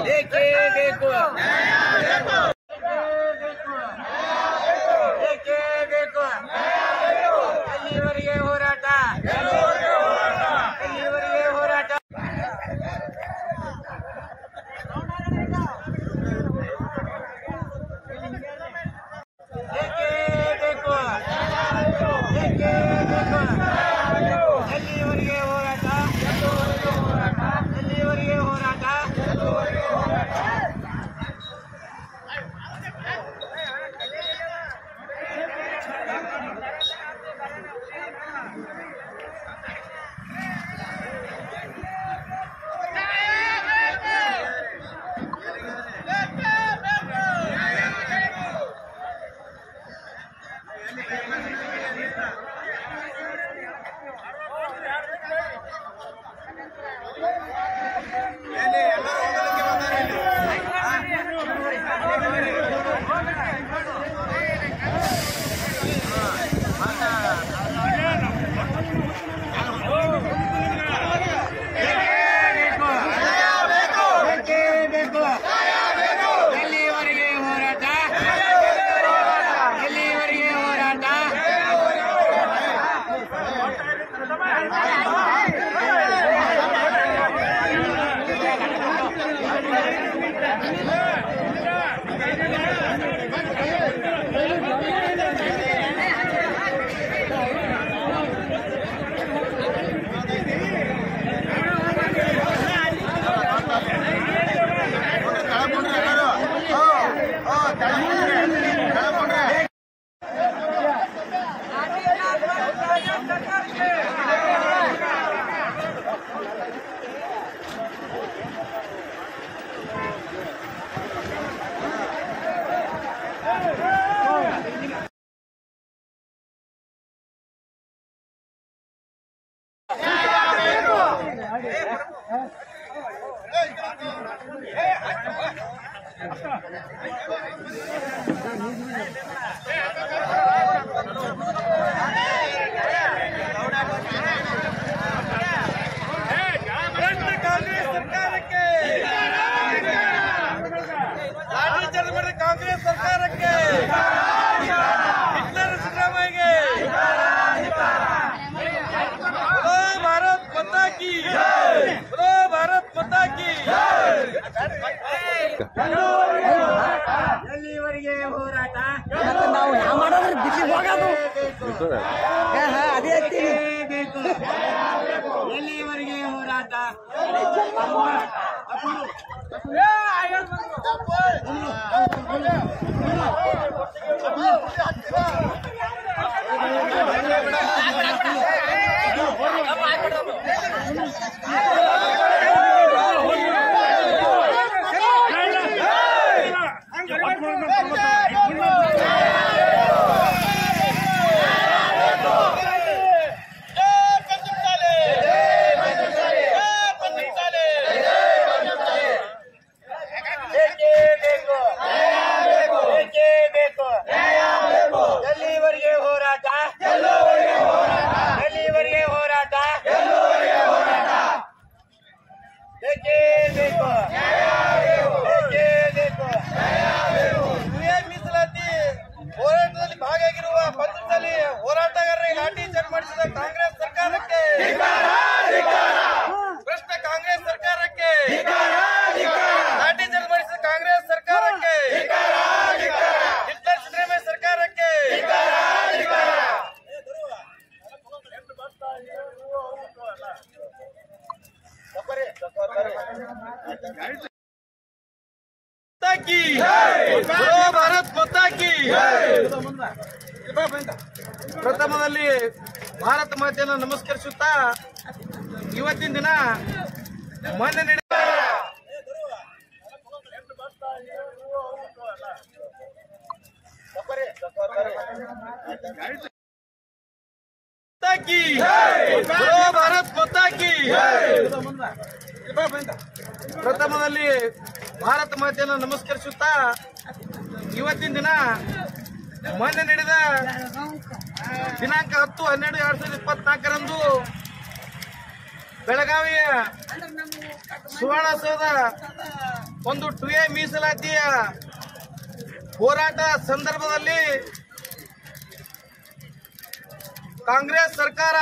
ಬೇಕೇ ಬೇಕು. ಬೇಕೇ ಬೇಕು. ಎಲ್ಲಿವರೆಗೆ ಹೋರಾಟ? ಎಲ್ಲಿವರೆಗೆ ಹೋರಾಟ? ಬೇಕೇ ಬೇಕು. ಬೇಕೇ ಬೇಕು. ಎಲ್ಲಿವರೆಗೆ ಹೋರಾಟ? ಎಲ್ಲಿವರೆಗೆ ಹೋರಾಟ? ಎಲ್ಲಿವರೆಗೆ ಹೋರಾಟ? ಎಲ್ಲಿವರೆಗೆ ಹೋರಾಟ? ಕಾಂಗ್ರೆಸ್ ಸರ್ಕಾರಕ್ಕೆ, ಹಿಟ್ಲರ್ ಸಿದ್ದರಾಮಯ್ಯಗೆ, बोलो भारत माता की, बोलो भारत माता की. ಎಲ್ಲಿವರೆಗೆ ಹೋರಾಟ? ನಾವು ಯಾವ ಮಾಡೋದ್ರೆ ಬಿಸಿ ಹೋಗೋದು ಅದೇ ಬೇಕು. ಎಲ್ಲಿವರೆಗೆ ಹೋರಾಟ? ಎಲ್ಲಿವರೆಗೆ ಹೋರಾಟ? ಎಲ್ಲಿವರೆಗೆ ಹೋರಾಟ? ಬೇಕೇ ಬೇಕು. ಬೇಕೇ ಬೇಕು. ಮೀಸಲಾತಿ ಹೋರಾಟದಲ್ಲಿ ಭಾಗಿಯಾಗಿರುವ ಪಂಚಮಸಾಲಿ ಹೋರಾಟಗಾರರಿಗೆ ಲಾಠಿ ಚಾರ್ಜ್ ಮಾಡಿಸಿದ ಕಾಂಗ್ರೆಸ್ ಸರ್ಕಾರಕ್ಕೆ, ಭ್ರಷ್ಟ ಕಾಂಗ್ರೆಸ್ ಸರ್ಕಾರಕ್ಕೆ, ಲಾಠಿ ಚಾರ್ಜ್ ಮಾಡಿಸಿದ ಕಾಂಗ್ರೆಸ್ ಸರ್ಕಾರಕ್ಕೆ, ಹಿಟ್ಲರ್ ಸಿದ್ದರಾಮಯ್ಯ ಸರ್ಕಾರಕ್ಕೆ. ಭಾರತ್ ಮಾತಾ ಕಿ. ಪ್ರಥಮದಲ್ಲಿ ಭಾರತ ಮಾತೆಯನ್ನು ನಮಸ್ಕರಿಸುತ್ತಾ ಇವತ್ತಿನ ದಿನ ಮೊನ್ನೆ ನಡೆದ ಭಾರತ್ ಮಾತಾ ಕಿ. ಪ್ರಥಮದಲ್ಲಿ ಭಾರತ ಮಾತೆಯನ್ನು ನಮಸ್ಕರಿಸುತ್ತಾ ಇವತ್ತಿನ ದಿನ ಮೊನ್ನೆ ನಡೆದ ದಿನಾಂಕ 10-12-2024 ಬೆಳಗಾವಿಯ ಸುವರ್ಣಸೌಧ ಒಂದು 2A ಮೀಸಲಾತಿಯ ಹೋರಾಟ ಸಂದರ್ಭದಲ್ಲಿ ಕಾಂಗ್ರೆಸ್ ಸರ್ಕಾರ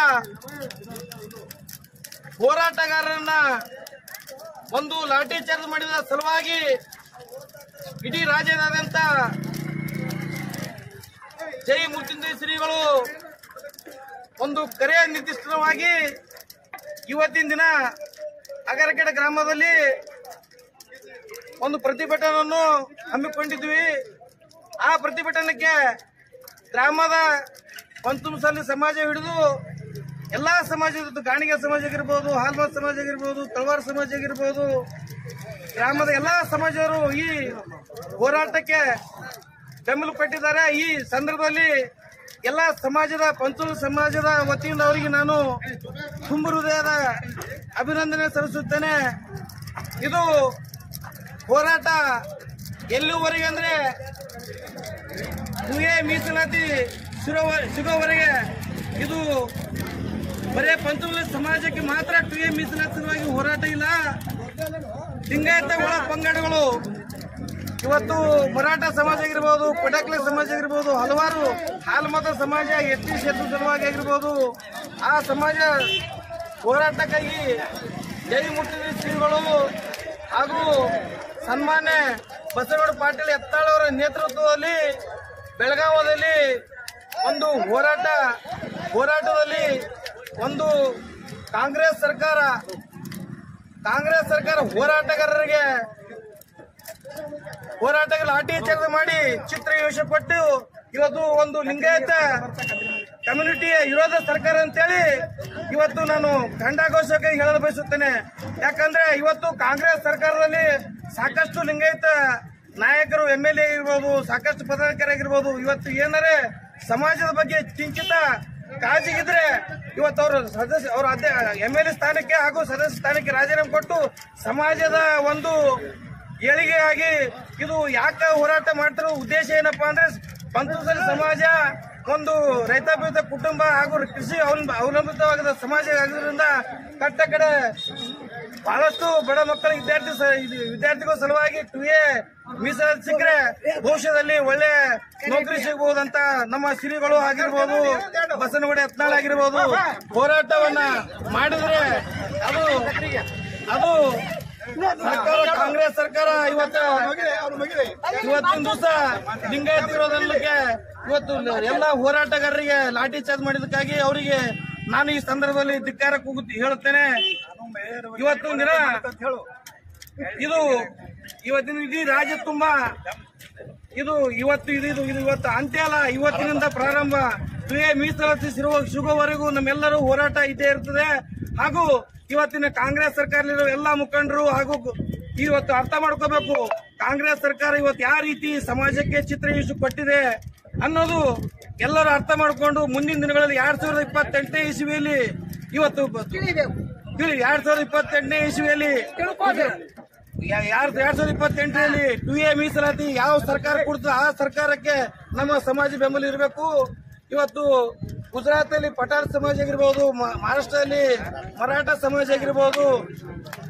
ಹೋರಾಟಗಾರರನ್ನ ಒಂದು ಲಾಠಿ ಚಾರ್ಜ್ ಮಾಡಿದ ಸಲುವಾಗಿ ಇಡೀ ರಾಜ್ಯದಾದ್ಯಂತ ಜೈ ಮುರ್ತಿಂದ ಶ್ರೀಗಳು ಒಂದು ಕರೆಯ ನಿರ್ದಿಷ್ಟವಾಗಿ ಇವತ್ತಿನ ದಿನ ಅಗರಕೆರೆ ಗ್ರಾಮದಲ್ಲಿ ಒಂದು ಪ್ರತಿಭಟನೆಯನ್ನು ಹಮ್ಮಿಕೊಂಡಿದ್ವಿ. ಆ ಪ್ರತಿಭಟನೆಗೆ ಗ್ರಾಮದ ಪಂಚಮಸಾಲಿ ಸಮಾಜ ಹಿಡಿದು ಎಲ್ಲಾ ಸಮಾಜದ ಗಾಣಿಗ ಸಮಾಜ ಆಗಿರ್ಬೋದು, ಹಾಲ್ಮಾರ್ ಸಮಾಜ ಆಗಿರ್ಬೋದು, ತಳವಾರ ಸಮಾಜ ಆಗಿರ್ಬೋದು, ಗ್ರಾಮದ ಎಲ್ಲಾ ಸಮಾಜರು ಈ ಹೋರಾಟಕ್ಕೆ ಬೆಂಬಲ ಕೊಟ್ಟಿದ್ದಾರೆ. ಈ ಸಂದರ್ಭದಲ್ಲಿ ಎಲ್ಲಾ ಸಮಾಜದ ಪಂಚಮಸಾಲಿ ಸಮಾಜದ ವತಿಯಿಂದ ಅವರಿಗೆ ನಾನು ತುಂಬ ಹೃದಯದ ಅಭಿನಂದನೆ ಸಲ್ಲಿಸುತ್ತೇನೆ. ಇದು ಹೋರಾಟ ಎಲ್ಲಿವರೆಗೆ ಅಂದ್ರೆ 2A ಮೀಸಲಾತಿ ಸಿಗೋವರೆಗೆ ಇದು ಬರೇ ಪಂಚಮಸಾಲಿ ಸಮಾಜಕ್ಕೆ ಮಾತ್ರ 2A ಮೀಸಲಾತಿ ಸಲುವಾಗಿ ಹೋರಾಟ ಇಲ್ಲ. ಲಿಂಗಾಯತ ಒಳ ಪಂಗಡಗಳು ಇವತ್ತು ಮರಾಠ ಸಮಾಜ ಆಗಿರ್ಬೋದು, ಪಡಕ್ಲೆ ಸಮಾಜ ಆಗಿರ್ಬೋದು, ಹಲವಾರು ಹಾಲ್ಮತ ಸಮಾಜ, ST ಕ್ಷೇತ್ರ ಸಲುವಾಗಿ ಆಗಿರ್ಬೋದು, ಆ ಸಮಾಜ ಹೋರಾಟಕ್ಕಾಗಿ ಜೈ ಮುಟ್ಟಿದ ಶ್ರೀಗಳು ಹಾಗೂ ಸನ್ಮಾನ್ಯ ಬಸವಗೌಡ ಪಾಟೀಲ್ ಯತ್ನಾಳ್ ಅವರ ನೇತೃತ್ವದಲ್ಲಿ ಬೆಳಗಾವದಲ್ಲಿ ಒಂದು ಹೋರಾಟದಲ್ಲಿ ಒಂದು ಕಾಂಗ್ರೆಸ್ ಸರ್ಕಾರ ಹೋರಾಟಗಾರರಿಗೆ ಲಾಠಿ ಚಾರ್ಜ್ ಮಾಡಿ ಚಿತ್ರ ಹಿಂಸೆ ಕೊಟ್ಟು ಇವತ್ತು ಒಂದು ಲಿಂಗಾಯತ ಕಮ್ಯುನಿಟಿಯ ವಿರೋಧ ಸರ್ಕಾರ ಅಂತೇಳಿ ಇವತ್ತು ನಾನು ಖಂಡಘೋಷವಾಗಿ ಹೇಳಲು ಬಯಸುತ್ತೇನೆ. ಯಾಕಂದ್ರೆ ಇವತ್ತು ಕಾಂಗ್ರೆಸ್ ಸರ್ಕಾರದಲ್ಲಿ ಸಾಕಷ್ಟು ಲಿಂಗಾಯತ ನಾಯಕರು, MLA ಆಗಿರ್ಬೋದು, ಸಾಕಷ್ಟು ಪದಾಧಿಕಾರಿಯಾಗಿರ್ಬೋದು, ಇವತ್ತು ಏನಾರೆ ಸಮಾಜದ ಬಗ್ಗೆ ಕಿಂಚಿತ ಕಾಳಜಿಗಿದ್ರೆ ಇವತ್ತು ಅವರ MLA ಸ್ಥಾನಕ್ಕೆ ಹಾಗೂ ಸದಸ್ಯ ಸ್ಥಾನಕ್ಕೆ ರಾಜೀನಾಮೆ ಕೊಟ್ಟು ಸಮಾಜದ ಒಂದು ಏಳಿಗೆಯಾಗಿ ಇದು ಯಾಕೆ ಹೋರಾಟ ಮಾಡ್ತಿರೋ ಉದ್ದೇಶ ಏನಪ್ಪಾ ಅಂದ್ರೆ ಪಂಚಮಸಾಲಿ ಸಮಾಜ ಒಂದು ರೈತಾಪೀಡಿತ ಕುಟುಂಬ ಹಾಗೂ ಕೃಷಿ ಅವಲಂಬಿತವಾದ ಸಮಾಜ ಆಗಿರೋದ್ರಿಂದ ಕಟ್ಟ ಕಡೆ ಬಹಳಷ್ಟು ಬಡ ಮಕ್ಕಳ ವಿದ್ಯಾರ್ಥಿಗಳ ಸಲುವಾಗಿ 2A ಮೀಸಲಾತಿ ಸಿಕ್ಕರೆ ಭವಿಷ್ಯದಲ್ಲಿ ಒಳ್ಳೆ ನೌಕರಿ ಸಿಗಬಹುದಂತ ನಮ್ಮ ಶ್ರೀಗಳು ಆಗಿರ್ಬೋದು, ಬಸವನಗೌಡ ಯತ್ನಾಳ್ ಆಗಿರ್ಬೋದು ಹೋರಾಟವನ್ನ ಮಾಡಿದ್ರೆ ಅದು ಸರ್ಕಾರ, ಕಾಂಗ್ರೆಸ್ ಸರ್ಕಾರ ಇವತ್ತಿನ ದಿವಸ ಲಿಂಗಾಯತ ವಿರೋಧಕ್ಕೆ ಇವತ್ತು ಎಲ್ಲ ಹೋರಾಟಗಾರರಿಗೆ ಲಾಠಿ ಚಾರ್ಜ್ ಮಾಡಿದಕ್ಕಾಗಿ ಅವರಿಗೆ ನಾನು ಈ ಸಂದರ್ಭದಲ್ಲಿ ಧಿಕ್ಕಾರ ಹೇಳುತ್ತೇನೆ. ಇವತ್ತಿನ ದಿನ ಇವತ್ತಿನ ಇಡೀ ರಾಜ್ಯ ತುಂಬಾ ಇವತ್ತು ಅಂತ್ಯ ಅಲ್ಲ, ಇವತ್ತಿನಿಂದ ಪ್ರಾರಂಭ. 2A ಮೀಸಲಾತಿ ಸಿಗುವವರೆಗೂ ನಮ್ಮೆಲ್ಲರೂ ಹೋರಾಟ ಇದ್ದೇ ಇರ್ತದೆ. ಹಾಗೂ ಇವತ್ತಿನ ಕಾಂಗ್ರೆಸ್ ಸರ್ಕಾರದಲ್ಲಿರುವ ಎಲ್ಲಾ ಮುಖಂಡರು ಹಾಗೂ ಇವತ್ತು ಅರ್ಥ ಮಾಡ್ಕೋಬೇಕು, ಕಾಂಗ್ರೆಸ್ ಸರ್ಕಾರ ಇವತ್ತು ಯಾವ ರೀತಿ ಸಮಾಜಕ್ಕೆ ಚಿತ್ರ ಹಿಂಸೆ ಕೊಟ್ಟಿದೆ ಅನ್ನೋದು ಎಲ್ಲರೂ ಅರ್ಥ ಮಾಡಿಕೊಂಡು ಮುಂದಿನ ದಿನಗಳಲ್ಲಿ 2028ನೇ ಇಸವಿಯಲ್ಲಿ 2028ರಲ್ಲಿ 2A ಮೀಸಲಾತಿ ಯಾವ ಸರ್ಕಾರ ಕೊಡ್ತದೆ ಆ ಸರ್ಕಾರಕ್ಕೆ ನಮ್ಮ ಸಮಾಜ ಬೆಂಬಲ ಇರಬೇಕು. ಇವತ್ತು ಗುಜರಾತ್ ಪಠಾಣ್ ಸಮಾಜ ಆಗಿರ್ಬೋದು, ಮಹಾರಾಷ್ಟ್ರದಲ್ಲಿ ಮರಾಠ ಸಮಾಜ ಆಗಿರ್ಬೋದು,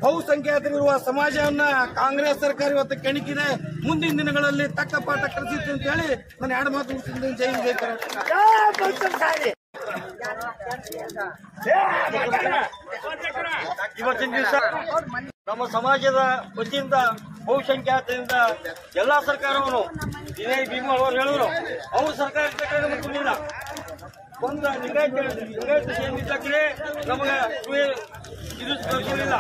ಬಹುಸಂಖ್ಯಾತರಿರುವ ಸಮಾಜವನ್ನ ಕಾಂಗ್ರೆಸ್ ಸರ್ಕಾರ ಇವತ್ತು ಕೆಣಕಿದೆ. ಮುಂದಿನ ದಿನಗಳಲ್ಲಿ ತಕ್ಕ ಪಾಠ ಕಲಿಸಿತ್ತು ಅಂತ ಹೇಳಿ ನಾನು 2 ಮಾತು ಮುಗಿಸಿದ್ದೀನಿ. ಜೈ ಹಿಂದ್, ಜೈ ಕರ್ನಾಟಕ. ಇವತ್ತಿನ ದಿವಸ ನಮ್ಮ ಸಮಾಜದ ವತಿಯಿಂದ ಬಹುಸಂಖ್ಯಾತರಿಂದ ಎಲ್ಲಾ ಸರ್ಕಾರವನ್ನು ಇದೇ ಭೀಮಾ ಅವರು ಹೇಳಿದ್ರು, ಅವ್ರ ಸರ್ಕಾರ ತುಂಬಿಲ್ಲ. ಒಂದು ಲಿಂಗಾಯತ ಸೇರಿದ್ದಕ್ಕೆ ನಮಗೆ ಇದು ತೋರಿಸಲಿಲ್ಲ.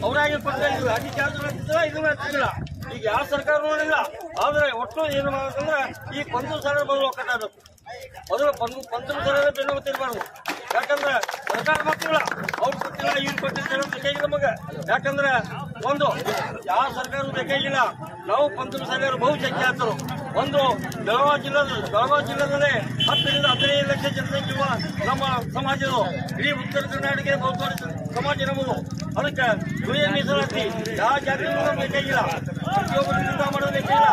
ಅವರಾಗಿ ಕೊಟ್ಟಿಲ್ಲ, ಅತಿ ಚಾರ್ಜ್ ಮಾಡ್ತಿದ್ದಿಲ್ಲ, ಇದು ಮಾಡ್ತಿದ್ದಿಲ್ಲ. ಈಗ ಯಾವ ಸರ್ಕಾರ ನೋಡಿಲ್ಲ. ಆದ್ರೆ ಒಟ್ಟು ಏನು ಮಾಡಬೇಕಂದ್ರೆ ಈ ಪಂಚಮಸಾಲಿ ಬದಲು ಕಟ್ಟಬೇಕು. ಮೊದಲು ಪಂಚಮಸಾಲಿ ಬೆನ್ನು ತಿರ್ಬಾರ್ದು. ಯಾಕಂದ್ರೆ ಸರ್ಕಾರ ಮಕ್ಕಳಿಲ್ಲ, ಅವ್ರು ಕೊಟ್ಟಿಲ್ಲ, ಇವ್ರು ಕೊಟ್ಟಿಲ್ಲ ಬೇಕಾಗಿಲ್ಲ ನಮಗೆ. ಯಾಕಂದ್ರೆ ಒಂದು ಯಾವ ಸರ್ಕಾರ ಬೇಕಾಗಿಲ್ಲ. ನಾವು ಪಂಚಮಸಾಲಿಯವರು ಬಹುಸಂಖ್ಯಾತರು. ಒಂದು ಬೆಳಗಾವಿ ಜಿಲ್ಲೆದಲ್ಲಿ 10 ರಿಂದ 15 ಲಕ್ಷ ಜನಸಂಖ್ಯೆ ನಮ್ಮ ಸಮಾಜದ ಇಡೀ ಉತ್ತರ ಕರ್ನಾಟಕ ಬಹುದೊಡ್ಡ ಸಮಾಜ ನಮ್ಮದು. ಅದಕ್ಕೆ 2A ಮೀಸಲಾತಿ ಯಾವ ಜಾತಿಗೂ ಬೇಕಾಗಿಲ್ಲ, ಪ್ರತಿಯೊಬ್ಬರಿಂದ ಮಾಡೋದು ಬೇಕಾಗಿಲ್ಲ.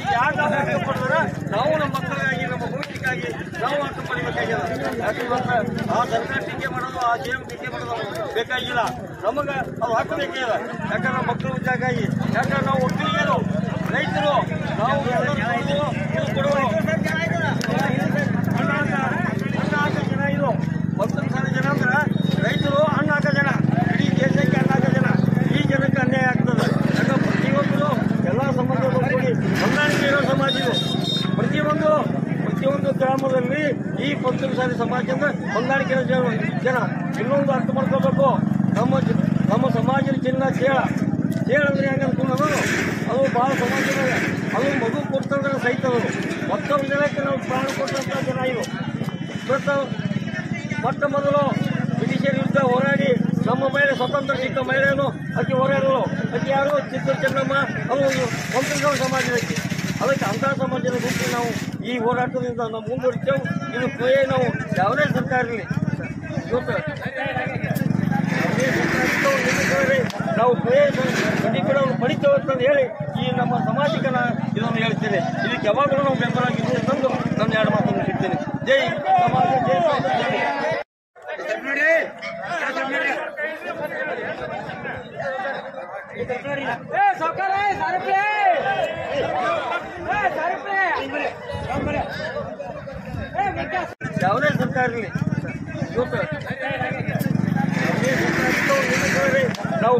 ಈಗ ಯಾಕೆ ಪಡೆದ್ರೆ ನಾವು ನಮ್ಮ ಮಕ್ಕಳಿಗಾಗಿ, ನಮ್ಮ ಭವಿಷ್ಯಕ್ಕಾಗಿ ನಾವು ಅರ್ಥ ಪಡಿಬೇಕಾಗಿಲ್ಲ. ಯಾಕಂದ್ರೆ ಆ ಸರ್ಕಾರ ಟೀಕೆ ಮಾಡೋದು, ಆ ಸಿಎಂ ಟೀಕೆ ಮಾಡೋದು ಬೇಕಾಗಿಲ್ಲ. ನಮಗೆ ಅದು ಹಾಕಬೇಕೇ ಇಲ್ಲ. ಯಾಕಂದ್ರೆ ಮಕ್ಕಳು ಉದ್ಯೋಗಾಗಿ, ಯಾಕಂದ್ರೆ ನಾವು ಒಕ್ಕಲಿಗರು, ರೈತರು, ನಾವು ಇದು ಕೊಡುವ ಅನ್ನ ಹಾಕೋ ಜನ. ಇದು 1,000 ಜನ ಅಂದ್ರೆ ರೈತರು ಅನ್ನ ಹಾಕೋ ಜನ, ಇಡೀ ದೇಶಕ್ಕೆ ಅನ್ನ ಹಾಕೋ ಜನ. ಈ ಜನಕ್ಕೆ ಅನ್ಯಾಯ ಆಗ್ತದೆ. ಯಾಕಂದ್ರೆ ಪ್ರತಿಯೊಬ್ಬರು ಎಲ್ಲ ಸಮಾಜದ ಕೂಡಿ ಹೊಂದಾಣಿಕೆ ಇರೋ ಸಮಾಜ ಇದು. ಪ್ರತಿಯೊಂದು ಗ್ರಾಮದಲ್ಲಿ ಈ ಪಂಚಮಸಾಲಿ ಸಮಾಜದಿಂದ ಹೊಂದಾಣಿಕೆ ಇರೋ ಜನ. ಇನ್ನೊಂದು ಅರ್ಥ ಮಾಡ್ಕೋಬೇಕು, ನಮ್ಮ ಸಮಾಜದ ಚಿನ್ನ ಚೇಳ ಅಂದ್ರೆ ಹೆಂಗೆ ಅನ್ಕೊಂಡನು, ಅದು ಭಾಳ ಸಮಾಜದಾಗ ಅದು ಮಗು ಕೊಡ್ತಂದ್ರೆ ಸಹಿತದು. ಮತ್ತೊಂದು ಜನಕ್ಕೆ ನಾವು ಪ್ರಾಣ ಕೊಟ್ಟಂತ ಜನ ಇದು. ಮೊಟ್ಟ ಮೊದಲು ಬ್ರಿಟಿಷರ ವಿರುದ್ಧ ಹೋರಾಡಿ ನಮ್ಮ ಮಹಿಳೆ ಸ್ವತಂತ್ರ ಸಿಕ್ಕ ಮಹಿಳೆಯನ್ನು ಅತಿ ಹೋರಾಡಲು ಅತಿ ಯಾರು ಚಿತ್ರ ಚೆನ್ನಮ್ಮ, ಅದು ವಂಶಗಳ ಸಮಾಜಕ್ಕೆ. ಅದಕ್ಕೆ ಅಂತಹ ಸಮಾಜದ ಗುಂಪು ನಾವು ಈ ಹೋರಾಟದಿಂದ ನಾವು ಮುಂದುವರಿತೇವೆ. ಇದು ಕೊಯೆ ನಾವು ಯಾವುದೇ ಸರ್ಕಾರ ಇರಲಿ, ಇವತ್ತು ನಾವು ಕೊಯೆ ಖಂಡಿತವನ್ನು ಪಡಿತೇವೆ ಅಂತಂದು ಹೇಳಿ ಈ ನಮ್ಮ ಸಮಾಜಕ್ಕೆ ಇದನ್ನು ಹೇಳ್ತೇನೆ. ಇದಕ್ಕೆ ಯಾವಾಗಲೂ ನಾವು ಬೆಂಬಲ ಆಗಿದ್ದೀವಿ ತಂದು ನನ್ನ 2 ಮಾತನ್ನು ಸಿಗ್ತೇನೆ. ಜೈ ಸಮಾಜ, ಜೈ ಸ್ವಾತಂತ್ರ್ಯ. ಯಾವುದೇ ಸರ್ಕಾರ ಇರಲಿ, ಇವತ್ತು ನಾವು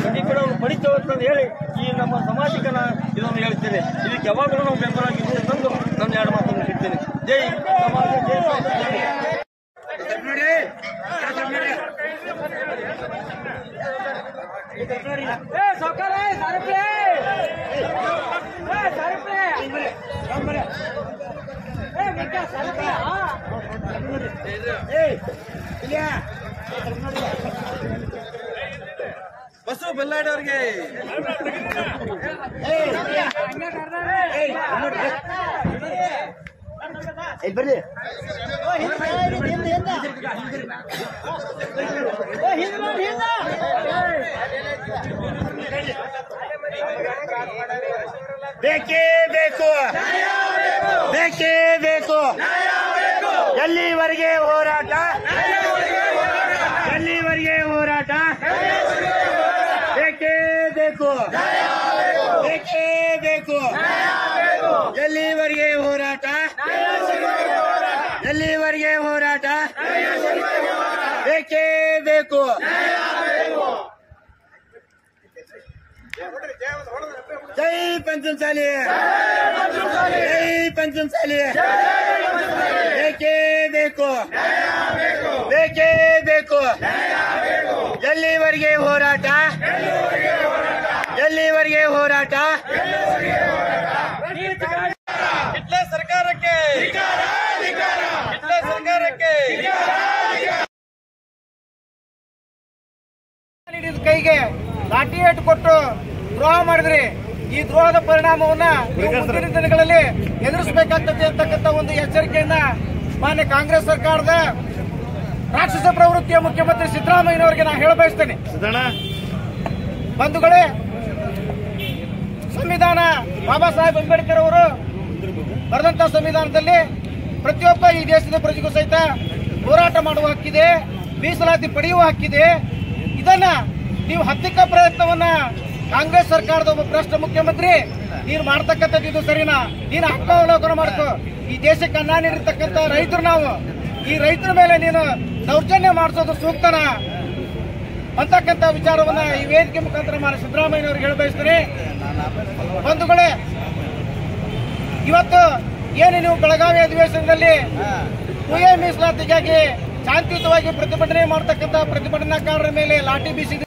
ಖಂಡಿತವನ್ನು ಪಡಿತೇವೆ ಅಂತಂದು ಹೇಳಿ ಈ ನಮ್ಮ ಸಮಾಜಕ್ಕೆ ಇದನ್ನು ಹೇಳ್ತೇನೆ. ಇದಕ್ಕೆ ಯಾವಾಗಲೂ ನಾವು ಬೆಂಬಲ ಆಗಿದ್ದೀವಿ ತಂದು ನನ್ನ 2 ಮಾತನ್ನು ಸಿಗ್ತೇನೆ. ಜೈ ಸಮಾಜ, ಜೈ ಸ್ವಾತಂತ್ರ್ಯ. ಬಸವ ಬೆಲ್ಲಾಡಿ ಅವ್ರಿಗೆ ಬರ್ರಿ. ಬೇಕೇ ಬೇಕು, ಬೇಕೇ ಬೇಕು. ಎಲ್ಲಿವರೆಗೆ ಹೋರಾಟ, ಎಲ್ಲಿವರೆಗೆ ಹೋರಾಟ, ಬೇಕೇ ಬೇಕು, ಬೇಕೇ ಬೇಕು. ಎಲ್ಲಿವರೆಗೆ ಹೋರಾಟ, ಎಲ್ಲಿವರೆಗೆ ಹೋರಾಟ, ಬೇಕೇ ಬೇಕು. ಜೈ ಪಂಚಮಸಾಲಿ, ಜೈ ಪಂಚಮಸಾಲಿ. ಬೇಕೇ ಬೇಕು, ಬೇಕೇ ಬೇಕು. ಎಲ್ಲಿವರೆಗೆ ಹೋರಾಟ, ಎಲ್ಲಿವರೆಗೆ ಹೋರಾಟ. ಹಿಟ್ಲರ್ ಸರ್ಕಾರಕ್ಕೆ, ಹಿಟ್ಲರ್ ಸರ್ಕಾರಕ್ಕೆ ಕೈಗೆ ಲಾಠಿ ಏಟು ಕೊಟ್ಟು ದ್ರೋಹ ಮಾಡಿದ್ರಿ. ಈ ದ್ರೋಹದ ಪರಿಣಾಮವನ್ನ ನೀವು ಮುಂದಿನ ದಿನಗಳಲ್ಲಿ ಎದುರಿಸಬೇಕಾಗ್ತದೆ ಅಂತಕ್ಕಂಥ ಒಂದು ಎಚ್ಚರಿಕೆಯನ್ನ ಮಾನ್ಯ ಕಾಂಗ್ರೆಸ್ ಸರ್ಕಾರದ ರಾಕ್ಷಸ ಪ್ರವೃತ್ತಿಯ ಮುಖ್ಯಮಂತ್ರಿ ಸಿದ್ದರಾಮಯ್ಯನವರಿಗೆ ನಾನು ಹೇಳ ಬಯಸ್ತೇನೆ. ಬಂಧುಗಳೇ, ಸಂವಿಧಾನ ಬಾಬಾ ಸಾಹೇಬ್ ಅಂಬೇಡ್ಕರ್ ಅವರು ಬರೆದಂತ ಸಂವಿಧಾನದಲ್ಲಿ ಪ್ರತಿಯೊಬ್ಬ ಈ ದೇಶದ ಪ್ರಜೆಗೂ ಸಹಿತ ಹೋರಾಟ ಮಾಡುವ ಹಕ್ಕಿದೆ, ಮೀಸಲಾತಿ ಪಡೆಯುವ ಹಕ್ಕಿದೆ. ಇದನ್ನ ನೀವು ಹತ್ತಿಕ್ಕ ಪ್ರಯತ್ನವನ್ನ ಕಾಂಗ್ರೆಸ್ ಸರ್ಕಾರದ ಒಬ್ಬ ಭ್ರಷ್ಟ ಮುಖ್ಯಮಂತ್ರಿ ನೀನು ಮಾಡ್ತಕ್ಕಂಥದ್ದು ಇದು ಸರಿನಾ? ನೀನು ಆತ್ಮಾವಲೋಕನ ಮಾಡ್ಕೋ. ಈ ದೇಶಕ್ಕೆ ಅನ್ನ ನೀಡಿರ್ತಕ್ಕಂಥ ರೈತರು ನಾವು, ಈ ರೈತರ ಮೇಲೆ ನೀನು ದೌರ್ಜನ್ಯ ಮಾಡಿಸೋದು ಸೂಕ್ತನಾ ಅಂತಕ್ಕಂಥ ವಿಚಾರವನ್ನ ಈ ವೇದಿಕೆ ಮುಖಾಂತರ ಮಾನ್ಯ ಸಿದ್ದರಾಮಯ್ಯನವರಿಗೆ ಹೇಳ ಬಯಸ್ತೀನಿ. ಬಂಧುಗಳೇ, ಇವತ್ತು ಏನು ನೀವು ಬೆಳಗಾವಿ ಅಧಿವೇಶನದಲ್ಲಿ ಕುಯೆ ಮೀಸಲಾತಿಗಾಗಿ ಶಾಂತಿಯುತವಾಗಿ ಪ್ರತಿಭಟನೆ ಮಾಡತಕ್ಕಂಥ ಪ್ರತಿಭಟನಾಕಾರರ ಮೇಲೆ ಲಾಠಿ ಬೀಸಿದ